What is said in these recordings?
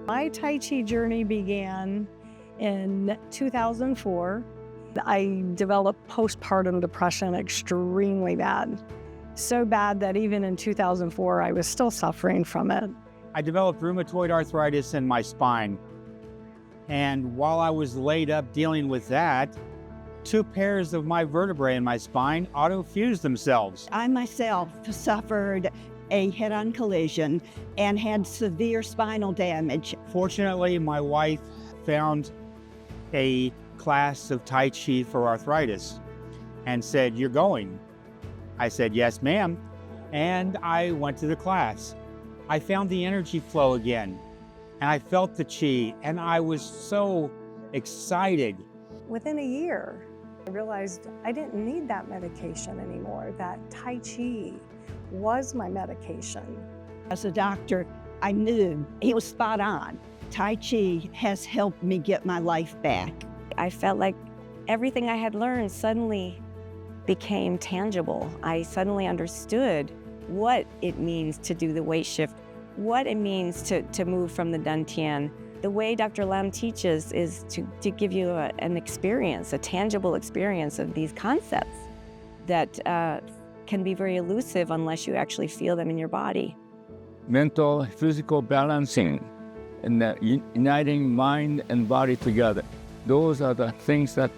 My Tai Chi journey began in 2004. I developed postpartum depression extremely bad. So bad that even in 2004, I was still suffering from it. I developed rheumatoid arthritis in my spine. And while I was laid up dealing with that, two pairs of my vertebrae in my spine auto-fused themselves. I myself suffered a head-on collision and had severe spinal damage. Fortunately, my wife found a class of Tai Chi for arthritis and said, "You're going?" I said, "Yes, ma'am." And I went to the class. I found the energy flow again, and I felt the chi, and I was so excited. Within a year, I realized I didn't need that medication anymore, that Tai Chi was my medication. As a doctor, I knew he was spot on. Tai Chi has helped me get my life back. I felt like everything I had learned suddenly became tangible. I suddenly understood what it means to do the weight shift, what it means to move from the dantian. The way Dr. Lam teaches is to give you an experience, a tangible experience of these concepts that can be very elusive unless you actually feel them in your body. Mental, physical balancing, and uniting mind and body together. Those are the things that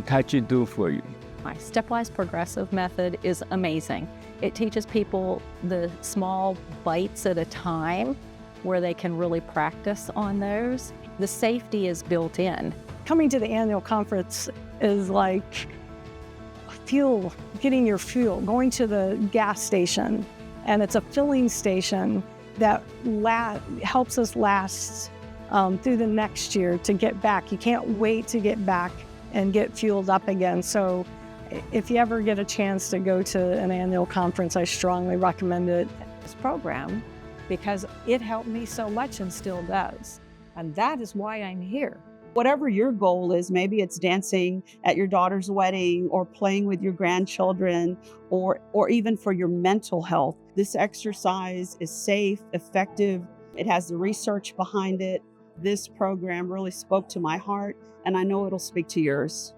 Tai Chi do for you. My stepwise progressive method is amazing. It teaches people the small bites at a time where they can really practice on those. The safety is built in. Coming to the annual conference is like fuel, getting your fuel, going to the gas station, and it's a filling station that helps us last through the next year to get back. You can't wait to get back and get fueled up again. So if you ever get a chance to go to an annual conference, I strongly recommend it. This program, because it helped me so much and still does. And that is why I'm here. Whatever your goal is, maybe it's dancing at your daughter's wedding or playing with your grandchildren or even for your mental health. This exercise is safe, effective. It has the research behind it. This program really spoke to my heart, and I know it'll speak to yours.